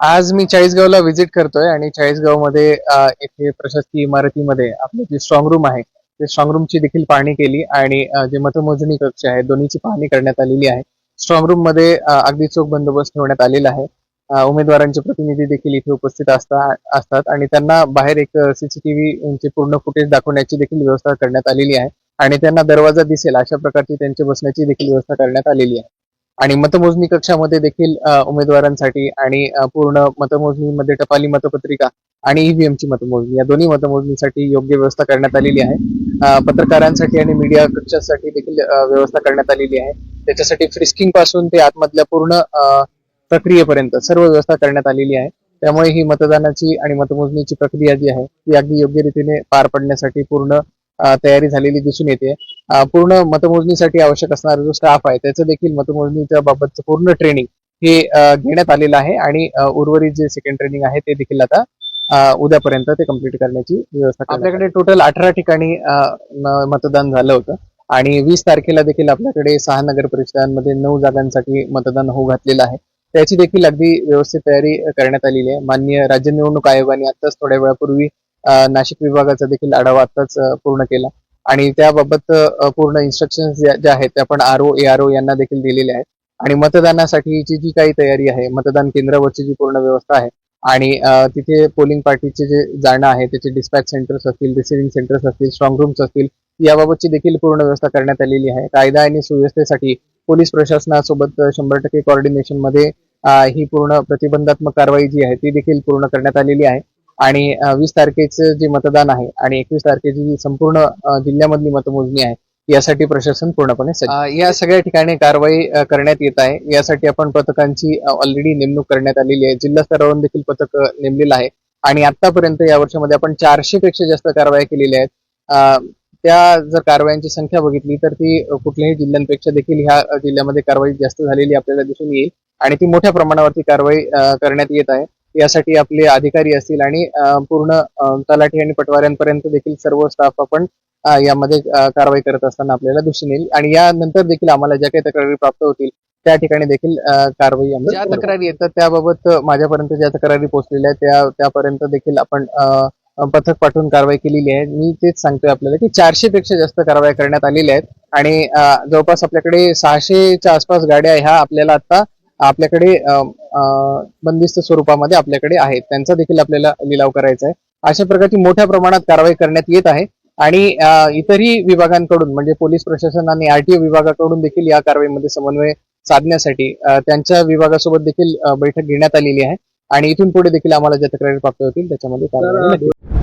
आज मी चाळीसगावला व्हिजिट करतोय आणि चाळीसगावमध्ये इथे प्रशासकीय इमारतीमध्ये आपलं जे स्ट्रॉंग रूम आहे ते स्ट्रॉंग रूमची देखील पाहणी केली आणि जे मतमोजणी कक्ष आहे दोन्हीची पाहणी करण्यात आलेली आहे. स्ट्रॉंग रूम मध्ये अगदी चोख बंदोबस्त ठेवण्यात आलेला आहे. उमेदवारांचे प्रतिनिधी देखील इथे उपस्थित असतात आणि त्यांना बाहेर एक सीसीटीव्ही चे पूर्ण फुटेज दाखवण्याची देखील व्यवस्था करण्यात आलेली आहे आणि त्यांना दरवाजा दिसेल अशा प्रकारची त्यांची बसण्याची देखील व्यवस्था करण्यात आलेली आहे. आणि मतमोजणी कक्षामध्ये देखील उमेदवारांसाठी आणि पूर्ण मतमोजणीमध्ये टपाली मतपत्रिका आणि ईव्हीएमची मतमोजणी या दोन्ही मतमोजणीसाठी योग्य व्यवस्था करण्यात आलेली आहे. पत्रकारांसाठी आणि मीडिया कक्षासाठी देखील व्यवस्था करण्यात आलेली आहे. त्याच्यासाठी फ्रिस्किंग पासून ते आतमधल्या पूर्ण प्रक्रियेपर्यंत सर्व व्यवस्था करण्यात आलेली आहे. त्यामुळे ही मतदानाची आणि मतमोजणीची प्रक्रिया जी आहे ती अगदी योग्य रीतीने पार पडण्यासाठी पूर्ण तयारी झालेली दिसून येते. पूर्ण मतमोजणीसाठी आवश्यक असणारा जो स्टाफ आहे त्याचं देखील मतमोजणीच्या बाबतचं पूर्ण ट्रेनिंग हे घेण्यात आलेलं आहे आणि उर्वरित जे सेकंड ट्रेनिंग आहे ते देखील आता उद्यापर्यंत ते कम्प्लीट करण्याची व्यवस्था. आपल्याकडे टोटल 18 ठिकाणी मतदान झालं होतं आणि 20 तारखेला देखील आपल्याकडे 6 नगर परिषदांमध्ये 9 जागांसाठी मतदान होऊ घातलेलं आहे. त्याची देखील अगदी व्यवस्थित तयारी करण्यात आलेली आहे. माननीय राज्य निवडणूक आयोगाने आताच थोड्या वेळापूर्वी नाशिक विभागाचा देखील आढावा आताच पूर्ण केला आणि त्याबाबत पूर्ण इन्स्ट्रक्शन ज्या आहेत त्या आपण आरओ एआरओ यांना देखील दिलेल्या आहेत आणि मतदानासाठीची जी काही तयारी आहे मतदान केंद्रावरची जी पूर्ण व्यवस्था आहे आणि तिथे पोलिंग पार्टीचे जे जाणं आहे त्याचे डिस्पॅच सेंटर्स असतील रिसिव्हिंग सेंटर्स असतील स्ट्रॉंग रूम्स असतील याबाबतची देखील पूर्ण व्यवस्था करण्यात आलेली आहे. कायदा आणि सुव्यवस्थेसाठी पोलीस प्रशासनासोबत 100% कोऑर्डिनेशन मध्ये ही पूर्ण प्रतिबंधात्मक कारवाई जी आहे ती देखील पूर्ण करण्यात आलेली आहे आणि 20 तारखेचं जे मतदान आहे आणि 21 तारखेची जी संपूर्ण जिल्ह्यामधली मतमोजणी आहे यासाठी प्रशासन पूर्णपणे सज्ज. या सगळ्या ठिकाणी कारवाई करण्यात येत आहे. यासाठी आपण पथकांची ऑलरेडी नेमणूक करण्यात आलेली आहे. जिल्हा स्तरावरून देखील पथक नेमलेलं आहे आणि आतापर्यंत या वर्षामध्ये आपण 400 पेक्षा जास्त कारवाया केलेल्या आहेत. त्या जर कारवायांची संख्या बघितली तर ती कुठल्याही जिल्ह्यांपेक्षा देखील ह्या जिल्ह्यामध्ये कारवाई जास्त झालेली आपल्याला दिसून येईल आणि ती मोठ्या प्रमाणावरती कारवाई करण्यात येत आहे. यासाठी आपले अधिकारी असतील आणि पूर्ण तलाठी आणि पटवाऱ्यांपर्यंत देखील सर्व स्टाफ आपण यामध्ये कारवाई करत असताना आपल्याला दिसून येईल आणि यानंतर देखील आम्हाला ज्या काही तक्रारी प्राप्त होतील त्या ठिकाणी देखील कारवाई ज्या तक्रारी येतात त्याबाबत माझ्यापर्यंत ज्या तक्रारी पोहोचलेल्या आहेत त्यापर्यंत देखील आपण पथक पाठवून कारवाई केलेली आहे. मी तेच सांगतोय आपल्याला की 400 पेक्षा जास्त कारवाई करण्यात आलेल्या आहेत आणि जवळपास आपल्याकडे 600च्या आसपास गाड्या ह्या आपल्याला आता आपल्याकडे बंदिस्त स्वरूपामध्ये आपल्याकडे आहेत त्यांचा देखील आपल्याला लिलाव करायचा आहे. अशा प्रकारची मोठ्या प्रमाणात कारवाई करण्यात येत आहे आणि इतरही विभागांकडून म्हणजे पोलीस प्रशासन आणि आरटीओ विभागाकडून देखील या कारवाईमध्ये समन्वय साधण्यासाठी त्यांच्या विभागासोबत देखील बैठक घेण्यात आलेली आहे आणि इथून पुढे देखील आम्हाला ज्या तक्रारी प्राप्त होतील त्याच्यामध्ये कारवाई